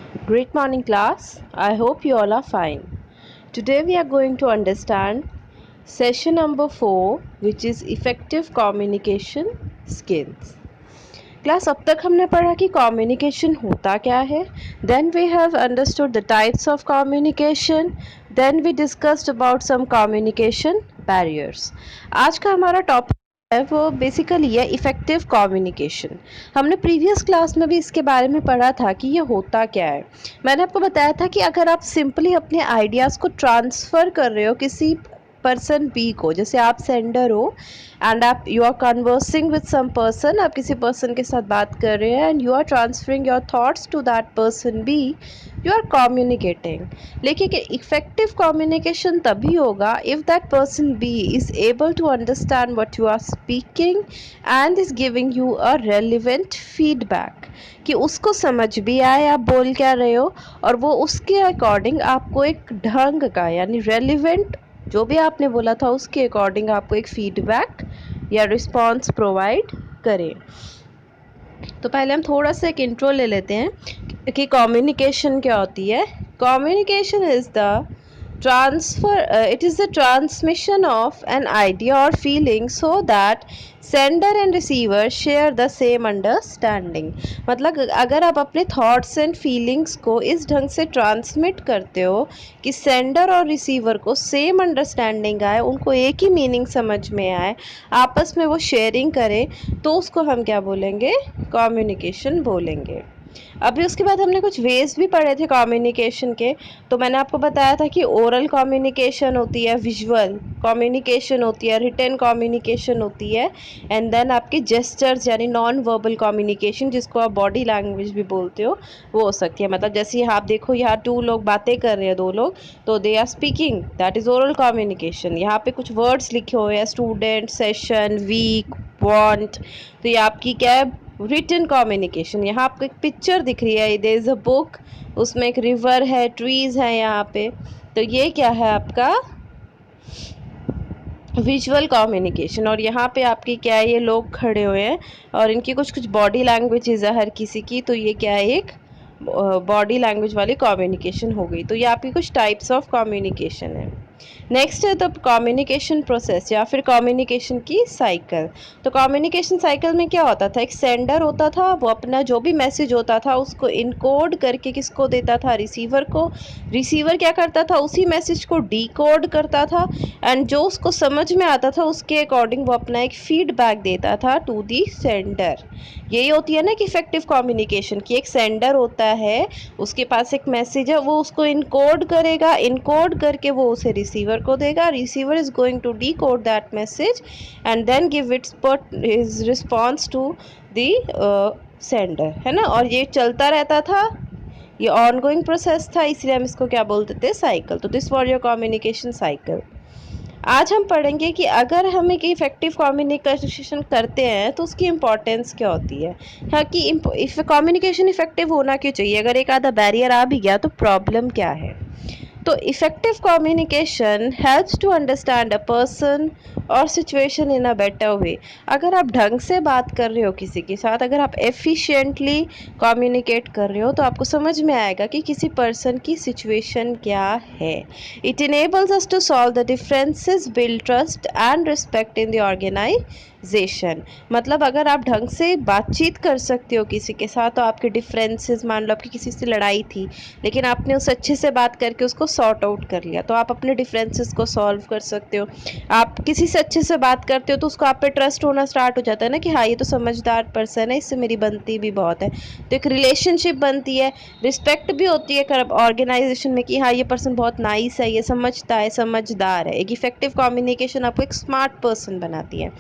Great morning, class. I hope you all are fine. Today we are going to understand session number 4, which is effective communication skills. Class अब तक हमने पढ़ा कि communication होता क्या है. Then we have understood the types of communication. Then we discussed about some communication barriers. आज का हमारा टॉपिक है वो बेसिकली है इफ़ेक्टिव कम्युनिकेशन. हमने प्रीवियस क्लास में भी इसके बारे में पढ़ा था कि ये होता क्या है. मैंने आपको बताया था कि अगर आप सिंपली अपने आइडियाज़ को ट्रांसफ़र कर रहे हो किसी पर्सन बी को, जैसे आप सेंडर हो एंड आप you are conversing with some person, आप किसी पर्सन के साथ बात कर रहे हैं and you are transferring your thoughts to that person B, you are communicating. लेकिन इफेक्टिव कम्युनिकेशन तभी होगा if that person B is able to understand what you are speaking and is giving you a relevant feedback, कि उसको समझ भी आए आप बोल क्या रहे हो और वो उसके अकॉर्डिंग आपको एक ढंग का यानी रेलिवेंट जो भी आपने बोला था उसके अकॉर्डिंग आपको एक फीडबैक या रिस्पॉन्स प्रोवाइड करें. तो पहले हम थोड़ा सा एक इंट्रो ले लेते हैं कि कम्युनिकेशन क्या होती है. Communication is the it is the transmission of an idea or feeling so that sender and receiver share the same understanding. मतलब अगर आप अपने थॉट्स एंड फीलिंग्स को इस ढंग से ट्रांसमिट करते हो कि सेंडर और रिसीवर को सेम अंडरस्टैंडिंग आए, उनको एक ही मीनिंग समझ में आए, आपस में वो शेयरिंग करें, तो उसको हम क्या बोलेंगे, कम्युनिकेशन बोलेंगे. अभी उसके बाद हमने कुछ वेज भी पढ़े थे कम्युनिकेशन के. तो मैंने आपको बताया था कि ओरल कम्युनिकेशन होती है, विजुअल कम्युनिकेशन होती है, रिटन कम्युनिकेशन होती है, एंड देन आपकी जेस्चर्स यानी नॉन वर्बल कम्युनिकेशन जिसको आप बॉडी लैंग्वेज भी बोलते हो वो हो सकती है. मतलब जैसे यहाँ आप देखो, यहाँ 2 लोग बातें कर रहे हैं, 2 लोग, तो they are speaking, that is oral communication. यहाँ पे कुछ वर्ड्स लिखे हुए हैं, स्टूडेंट, सेशन, वीक, वांट, तो ये आपकी क्या है, रिटन कम्युनिकेशन. यहाँ आपको एक पिक्चर दिख रही है, देयर इज़ अ बुक, उसमें एक रिवर है, ट्रीज़ हैं यहाँ पे, तो ये क्या है आपका विजुअल कम्युनिकेशन. और यहाँ पे आपकी क्या है, ये लोग खड़े हुए हैं और इनकी कुछ कुछ बॉडी लैंग्वेजेज है हर किसी की, तो ये क्या है, एक बॉडी लैंग्वेज वाली कम्युनिकेशन हो गई. तो ये आपकी कुछ टाइप्स ऑफ कम्युनिकेशन है. नेक्स्ट है द कम्युनिकेशन प्रोसेस या फिर कम्युनिकेशन की साइकिल. तो कम्युनिकेशन साइकिल में क्या होता था, एक सेंडर होता था, वो अपना जो भी मैसेज होता था उसको इनकोड करके किसको देता था, रिसीवर को. रिसीवर क्या करता था, उसी मैसेज को डीकोड करता था एंड जो उसको समझ में आता था उसके अकॉर्डिंग वो अपना एक फीडबैक देता था टू दी सेंडर. यही होती है ना कि इफेक्टिव कम्युनिकेशन की एक सेंडर होता है, उसके पास एक मैसेज है, वो उसको इनकोड करेगा, इनकोड करके वो उसे रिसीवर को देगा, receiver is going to decode that message and then give its his response to the sender, है ना. और ये चलता रहता था, ये ऑनगोइंग प्रोसेस था, इसलिए हम इसको क्या बोलते थे, साइकिल. तो this for your communication cycle. आज हम पढ़ेंगे कि अगर हम एक इफ़ेक्टिव कम्युनिकेशन करते हैं तो उसकी इम्पोर्टेंस क्या होती है. हाँ, कि इफ कम्युनिकेशन इफ़ेक्टिव होना क्यों चाहिए, अगर एक आधा बैरियर आ भी गया तो प्रॉब्लम क्या है. तो effective communication helps to understand a person और situation in a better way. अगर आप ढंग से बात कर रहे हो किसी के साथ, अगर आप एफिशिएंटली कम्युनिकेट कर रहे हो तो आपको समझ में आएगा कि किसी पर्सन की सिचुएशन क्या है. It enables us to solve the differences, build trust and respect in the organization. मतलब अगर आप ढंग से बातचीत कर सकते हो किसी के साथ तो आपके डिफरेंसेस, मान लो आपकी किसी से लड़ाई थी लेकिन आपने उस अच्छे से बात करके उसको सॉर्ट आउट कर लिया, तो आप अपने डिफरेंसेस को सॉल्व कर सकते हो. आप किसी से अच्छे से बात करते हो तो उसको आप पे ट्रस्ट होना स्टार्ट हो जाता है ना, कि हाँ ये तो समझदार पर्सन है, इससे मेरी बनती भी बहुत है, तो एक रिलेशनशिप बनती है, रिस्पेक्ट भी होती है ऑर्गेनाइजेशन में कि हाँ ये पर्सन बहुत नाइस है, ये समझता है, समझदार है. एक इफेक्टिव कम्युनिकेशन आपको एक स्मार्ट पर्सन बनाती है.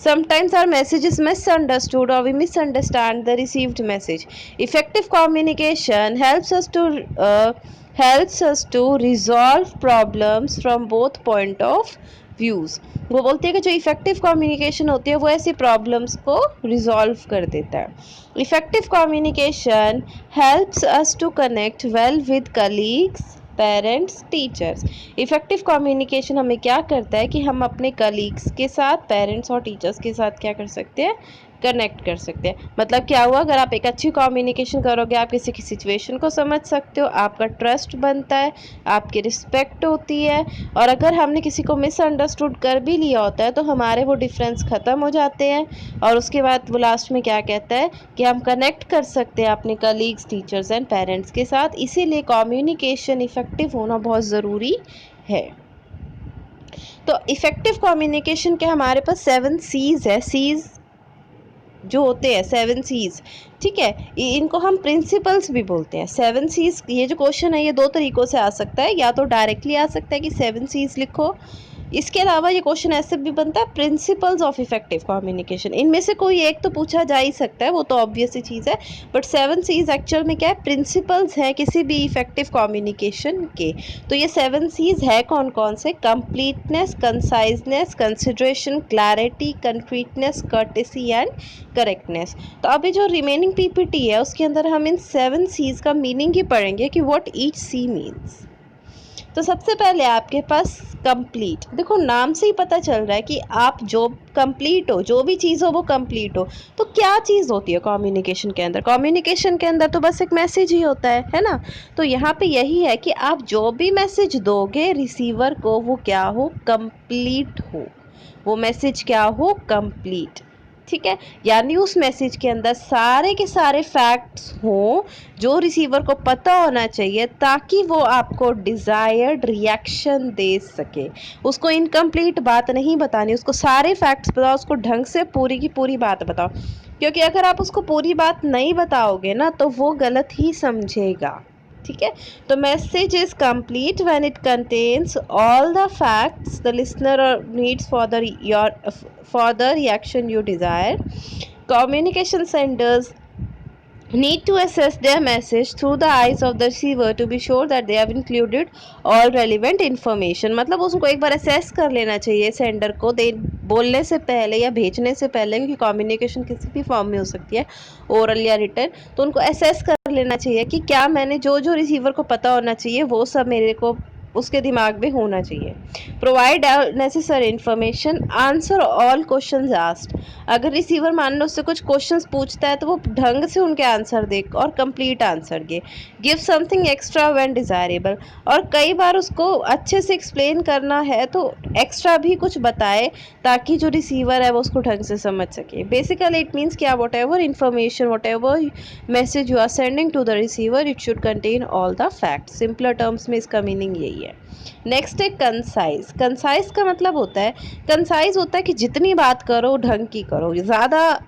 Sometimes our message is misunderstood or we misunderstand the received message. Effective communication helps us to resolve problems from both point of views. वो बोलती है कि जो इफेक्टिव कम्युनिकेशन होती है वो ऐसी प्रॉब्लम्स को रिजॉल्व कर देता है. Effective communication helps us to connect well with colleagues, parents, teachers. Effective communication हमें क्या करता है कि हम अपने कलीग्स के साथ, पेरेंट्स और टीचर्स के साथ क्या कर सकते हैं, कनेक्ट कर सकते हैं। मतलब क्या हुआ, अगर आप एक अच्छी कम्युनिकेशन करोगे, आप किसी की सिचुएशन को समझ सकते हो, आपका ट्रस्ट बनता है, आपकी रिस्पेक्ट होती है। और अगर हमने किसी को मिसअंडरस्टूड कर भी लिया होता है तो हमारे वो डिफरेंस ख़त्म हो जाते हैं, और उसके बाद वो लास्ट में क्या कहता है कि हम कनेक्ट कर सकते हैं अपने कलीग्स, टीचर्स एंड पेरेंट्स के साथ। इसीलिए कम्युनिकेशन इफ़ेक्टिव होना बहुत ज़रूरी है। तो इफ़ेक्टिव कम्युनिकेशन के हमारे पास 7 C's है। C's जो होते हैं 7 C's, ठीक है, इनको हम प्रिंसिपल्स भी बोलते हैं। 7 C's, ये जो क्वेश्चन है ये 2 तरीक़ों से आ सकता है, या तो डायरेक्टली आ सकता है कि 7 C's लिखो। इसके अलावा ये क्वेश्चन ऐसे भी बनता है, प्रिंसिपल्स ऑफ इफेक्टिव कम्युनिकेशन। इनमें से कोई एक तो पूछा जा ही सकता है, वो तो ऑब्वियस ही चीज़ है, बट 7 C's एक्चुअल में क्या है, प्रिंसिपल्स हैं किसी भी इफेक्टिव कम्युनिकेशन के। तो ये 7 C's है कौन कौन से? Completeness, conciseness, consideration, clarity, concreteness, courtesy and correctness. तो अभी जो रिमेनिंग पीपीटी है उसके अंदर हम इन 7 C's का मीनिंग ही पढ़ेंगे कि व्हाट ईच सी मीन्स। तो सबसे पहले आपके पास कंप्लीट, देखो नाम से ही पता चल रहा है कि आप जो कंप्लीट हो, जो भी चीज़ हो वो कंप्लीट हो। तो क्या चीज़ होती है कम्युनिकेशन के अंदर? कम्युनिकेशन के अंदर तो बस एक मैसेज ही होता है ना। तो यहाँ पे यही है कि आप जो भी मैसेज दोगे रिसीवर को वो क्या हो, कंप्लीट हो। वो मैसेज क्या हो, कंप्लीट, ठीक है। यानी उस मैसेज के अंदर सारे के सारे फैक्ट्स हों जो रिसीवर को पता होना चाहिए, ताकि वो आपको डिज़ायर्ड रिएक्शन दे सके। उसको इनकम्प्लीट बात नहीं बतानी, उसको सारे फैक्ट्स बताओ, उसको ढंग से पूरी की पूरी बात बताओ। क्योंकि अगर आप उसको पूरी बात नहीं बताओगे ना तो वो गलत ही समझेगा, ठीक है। तो message is complete when it contains all the facts the listener needs for the reaction you desire. Communication senders need to assess their message through the eyes of the receiver to be sure that they have included all relevant information. मतलब उसको एक बार assess कर लेना चाहिए sender को, दे बोलने से पहले या भेजने से पहले, क्योंकि कम्युनिकेशन किसी भी फॉर्म में हो सकती है, ओरल या रिटन। तो उनको असेस कर लेना चाहिए कि क्या मैंने जो जो रिसीवर को पता होना चाहिए वो सब मेरे को उसके दिमाग में होना चाहिए। Provide necessary information, answer all questions asked. अगर रिसीवर मान लो उससे कुछ क्वेश्चंस पूछता है तो वो ढंग से उनके आंसर दे और complete answer they. Give something extra when desirable, और कई बार उसको अच्छे से एक्सप्लेन करना है तो एक्स्ट्रा भी कुछ बताए ताकि जो रिसीवर है वो उसको ढंग से समझ सके। बेसिकली इट मीन्स क्या, whatever information, whatever message you are sending to the receiver, it should contain all the facts. Simpler terms में इसका मीनिंग यही है। नेक्स्ट है कंसाइज। कंसाइज का मतलब होता है, कंसाइज होता है कि जितनी बात करो ढंग की करो, ज़्यादा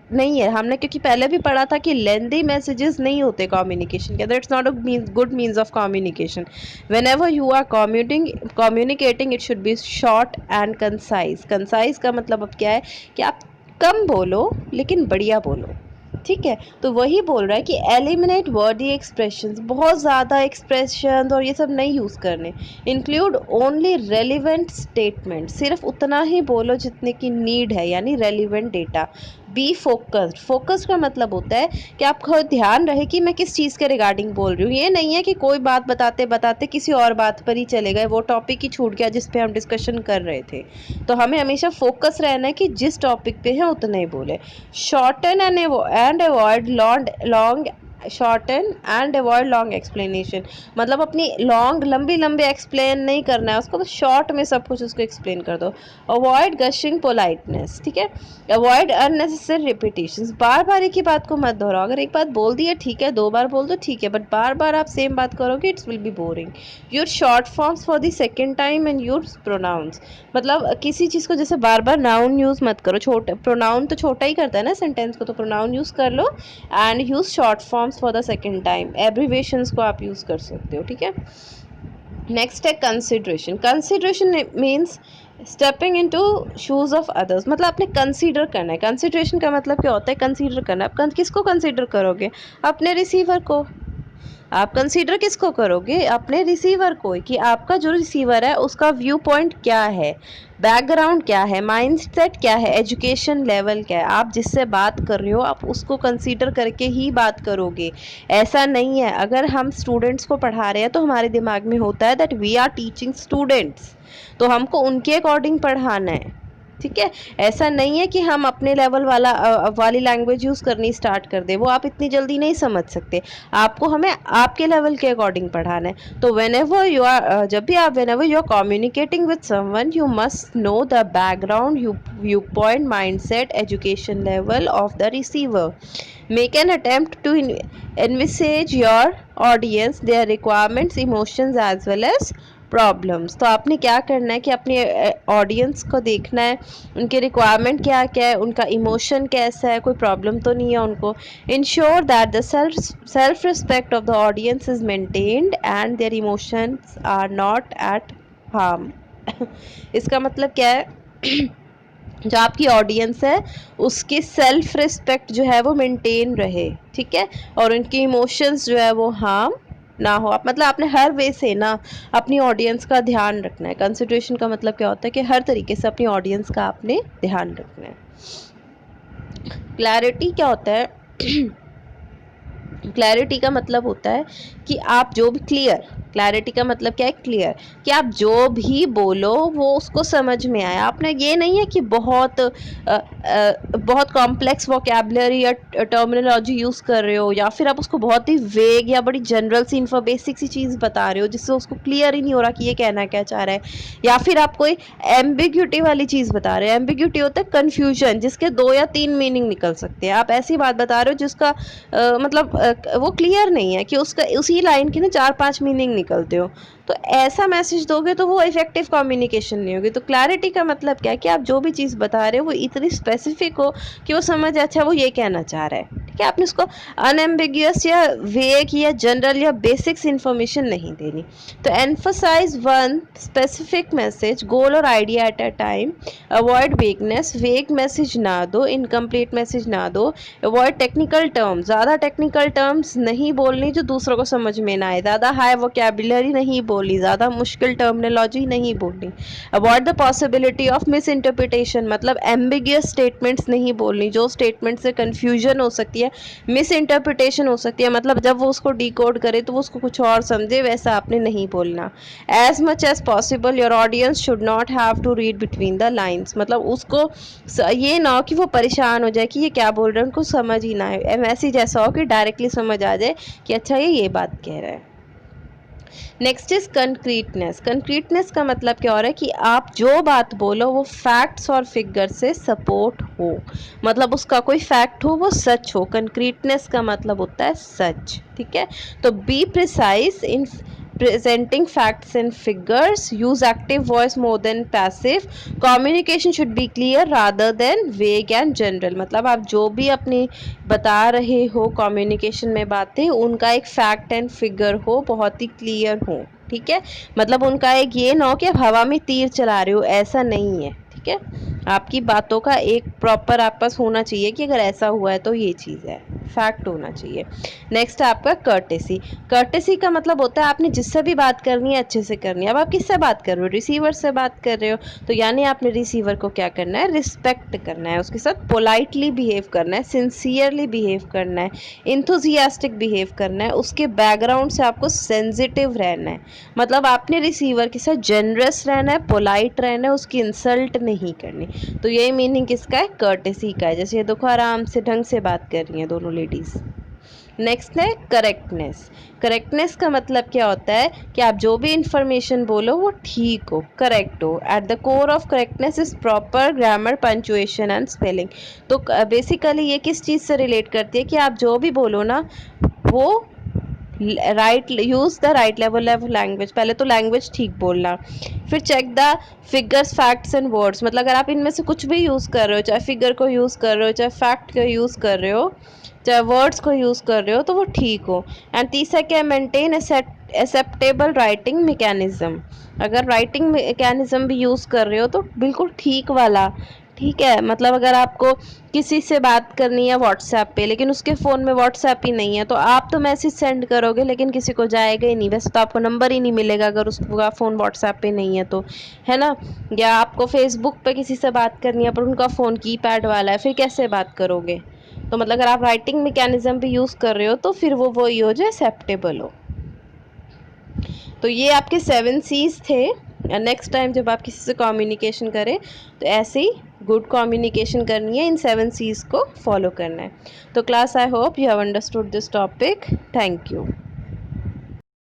नहीं है। हमने क्योंकि पहले भी पढ़ा था कि लेंदी मैसेजेस नहीं होते कम्युनिकेशन के अंदर, it's not a good means of communication. Whenever you are communicating it should be short and concise. Concise का मतलब अब क्या है कि आप कम बोलो लेकिन बढ़िया बोलो, ठीक है। तो वही बोल रहा है कि एलिमिनेट वर्डी एक्सप्रेशंस, बहुत ज़्यादा एक्सप्रेशन और ये सब नहीं यूज़ करने। इंक्लूड ओनली रेलिवेंट स्टेटमेंट, सिर्फ उतना ही बोलो जितने की नीड है, यानी relevant data. Be focused. Focused का मतलब होता है कि आपको ध्यान रहे कि मैं किस चीज़ के रिगार्डिंग बोल रही हूँ। ये नहीं है कि कोई बात बताते बताते किसी और बात पर ही चले गए, वो टॉपिक ही छूट गया जिस पे हम डिस्कशन कर रहे थे। तो हमें हमेशा फोकस रहना है कि जिस टॉपिक पे है उतना ही बोले। Shorten and avoid long shorten and avoid long explanation, मतलब अपनी लॉन्ग लंबी एक्सप्लेन नहीं करना है उसको, बस शॉर्ट में सब कुछ उसको एक्सप्लेन कर दो। अवॉइड गशिंग पोलाइटनेस, ठीक है। अवॉइड अननेसेसरी रिपीटिशंस, बार बार एक ही बात को मत दोहराओ। अगर एक बात बोल दी है ठीक है, 2 बार बोल दो ठीक है, बट बार बार आप सेम बात करोगे it's will be boring. Your short forms for the second time and your pronounce, मतलब किसी चीज़ को जैसे बार बार नाउन यूज़ मत करो, छोटे प्रोनाउन तो छोटा ही करता है ना सेंटेंस को, तो प्रोनाउन यूज़ कर लो and use short forms for the second time. Abbreviations को आप यूज़ कर सकते हो, ठीक है। नेक्स्ट है consideration. Consideration means stepping into shoes of others, मतलब आपने कंसीडर करना है। कंसिडरेशन का मतलब क्या होता है, कंसीडर करना। आप किसको कंसीडर करोगे, अपने रिसीवर को। आप कंसीडर किसको करोगे, अपने रिसीवर को, कि आपका जो रिसीवर है उसका व्यू पॉइंट क्या है, बैकग्राउंड क्या है, माइंडसेट क्या है, एजुकेशन लेवल क्या है। आप जिससे बात कर रहे हो आप उसको कंसीडर करके ही बात करोगे। ऐसा नहीं है, अगर हम स्टूडेंट्स को पढ़ा रहे हैं तो हमारे दिमाग में होता है that we are teaching students, तो हमको उनके अकॉर्डिंग पढ़ाना है, ठीक है। ऐसा नहीं है कि हम अपने लेवल वाली लैंग्वेज यूज़ करनी स्टार्ट कर दें, वो आप इतनी जल्दी नहीं समझ सकते। आपको हमें आपके लेवल के अकॉर्डिंग पढ़ाना है। तो जब भी आप whenever you are communicating with someone, you must know the background, view point, mindset, education level of the receiver. Make an attempt to envisage your audience, their requirements, emotions as well as problems. तो आपने क्या करना है कि अपनी audience को देखना है, उनके रिक्वायरमेंट क्या क्या है, उनका इमोशन कैसा है, कोई प्रॉब्लम तो नहीं है उनको. Ensure that the self respect of the audience is maintained and their emotions are not at harm. इसका मतलब क्या है? जो आपकी ऑडियंस है उसकी सेल्फ रिस्पेक्ट जो है वो मेंटेन रहे, ठीक है, और उनके इमोशंस जो है वो हार्म ना हो. आप मतलब आपने हर वे से ना अपनी ऑडियंस का ध्यान रखना है. कंसिडरेशन का मतलब क्या होता है कि हर तरीके से अपनी ऑडियंस का आपने ध्यान रखना है. क्लैरिटी क्या होता है? क्लैरिटी का मतलब होता है कि आप जो भी क्लैरिटी का मतलब क्या है? क्लियर, कि आप जो भी बोलो वो उसको समझ में आए. आपने ये नहीं है कि बहुत कॉम्प्लेक्स वोकैबुलरी या टर्मिनोलॉजी यूज़ कर रहे हो, या फिर आप उसको बहुत ही वेग या बड़ी जनरल सी बेसिक सी चीज़ बता रहे हो जिससे उसको क्लियर ही नहीं हो रहा कि ये कहना क्या चाह रहा है, या फिर आप कोई एम्बिग्यूटी वाली चीज़ बता रहे हो. एम्बिग्यूटी होता है कन्फ्यूजन, जिसके 2 या 3 मीनिंग निकल सकते हैं. आप ऐसी बात बता रहे हो जिसका मतलब वो क्लियर नहीं है, कि उसका उसी लाइन की ना 4-5 मीनिंग निकलते हो. तो ऐसा मैसेज दोगे तो वो इफेक्टिव कम्युनिकेशन नहीं होगी. तो क्लैरिटी का मतलब क्या है? कि आप जो भी चीज़ बता रहे हो वो इतनी स्पेसिफिक हो कि वो समझ, अच्छा वो ये कहना चाह रहा है, ठीक है. आपने उसको अनएम्बिगियस या वेग या जनरल या बेसिक्स इंफॉर्मेशन नहीं देनी. तो एम्फसाइज वन स्पेसिफिक मैसेज, गोल और idea at a time. Avoid vagueness, वेग मैसेज ना दो, इनकम्प्लीट मैसेज ना दो. अवॉइड टेक्निकल टर्म्स, ज़्यादा टेक्निकल टर्म्स नहीं बोलनी जो दूसरों को समझ में ना आए. ज़्यादा हाई वोकैबुलरी नहीं बोलनी, ज़्यादा मुश्किल टर्मिनोलॉजी नहीं बोलनी. Avoid the possibility of miss interpretation, मतलब एम्बिगियस स्टेटमेंट्स नहीं बोलनी जो स्टेटमेंट से कन्फ्यूजन हो सकती है, मिस इंटरप्रिटेशन हो सकती है. मतलब जब वो उसको डिकोड करे तो वो उसको कुछ और समझे, वैसा आपने नहीं बोलना. As much as possible your audience should not have to read between the lines, मतलब उसको ये ना हो कि वो परेशान हो जाए कि ये क्या बोल रहे हैं, उनको समझ ही ना आए. मैसेज ऐसा हो कि डायरेक्टली समझ आ जाए कि अच्छा ये बात कह रहा है. Next is concreteness. कंक्रीटनेस का मतलब क्या हो रहा है? कि आप जो बात बोलो वो फैक्ट्स और फिगर से सपोर्ट हो, मतलब उसका कोई फैक्ट हो, वो सच हो. कंक्रीटनेस का मतलब होता है सच, ठीक है. तो be precise in presenting facts and figures, use active voice more than passive, communication should be clear rather than vague and general. मतलब आप जो भी अपनी बता रहे हो कम्युनिकेशन में बातें, उनका एक फैक्ट एंड फिगर हो, बहुत ही क्लियर हो, ठीक है. मतलब उनका एक ये ना हो कि आप हवा में तीर चला रहे हो, ऐसा नहीं है, ठीक है. आपकी बातों का एक प्रॉपर आप पास होना चाहिए कि अगर ऐसा हुआ है तो ये चीज़ है, फैक्ट होना चाहिए. नेक्स्ट है आपका कर्टेसी. कर्टेसी का मतलब होता है आपने जिससे भी बात करनी है अच्छे से करनी है. अब आप किससे बात कर रहे हो? रिसीवर से बात कर रहे हो, तो यानी आपने रिसीवर को क्या करना है? रिस्पेक्ट करना है, उसके साथ पोलाइटली बिहेव करना है, सिंसियरली बिहेव करना है, इंथुजियास्टिक बिहेव करना है, उसके बैकग्राउंड से आपको सेंसिटिव रहना है. मतलब आपने रिसीवर के साथ जनरस रहना है, पोलाइट रहना है, उसकी इंसल्ट नहीं करनी. तो यही मीनिंग किसका है? कर्टेसी का है. जैसे ये देखो आराम से ढंग से बात कर रही हैं दोनों लेडीज़. नेक्स्ट है करेक्टनेस. करेक्टनेस का मतलब क्या होता है? कि आप जो भी इंफॉर्मेशन बोलो वो ठीक हो, करेक्ट हो. At the core of correctness is proper grammar, punctuation and spelling. तो बेसिकली ये किस चीज़ से रिलेट करती है? कि आप जो भी बोलो ना वो use the right level of language. पहले तो लैंग्वेज ठीक बोलना, फिर check the figures, facts and words. मतलब अगर आप इनमें से कुछ भी यूज़ कर रहे हो, चाहे फिगर को यूज़ कर रहे हो, चाहे फैक्ट को यूज़ कर रहे हो, चाहे वर्ड्स को यूज़ कर रहे हो, तो वो ठीक हो. एंड तीसरा क्या? Maintain acceptable writing mechanism. अगर राइटिंग मैकेनिज्म भी यूज़ कर रहे हो तो बिल्कुल ठीक वाला, ठीक है. मतलब अगर आपको किसी से बात करनी है व्हाट्सएप पे, लेकिन उसके फ़ोन में व्हाट्सएप ही नहीं है, तो आप तो मैसेज सेंड करोगे लेकिन किसी को जाएगा ही नहीं. वैसे तो आपको नंबर ही नहीं मिलेगा अगर उसका फ़ोन व्हाट्सएप पे नहीं है तो, है ना. या आपको फेसबुक पे किसी से बात करनी है पर उनका फ़ोन कीपैड वाला है, फिर कैसे बात करोगे? तो मतलब अगर आप राइटिंग मैकेनिज्म भी यूज़ कर रहे हो तो फिर वो वही हो जो एक्सेप्टेबल हो. तो ये आपके 7 C's थे. नेक्स्ट टाइम जब आप किसी से कम्युनिकेशन करें तो ऐसे ही गुड कम्युनिकेशन करनी है, इन 7 C's को फॉलो करना है। तो class, I hope you have understood this topic. Thank you.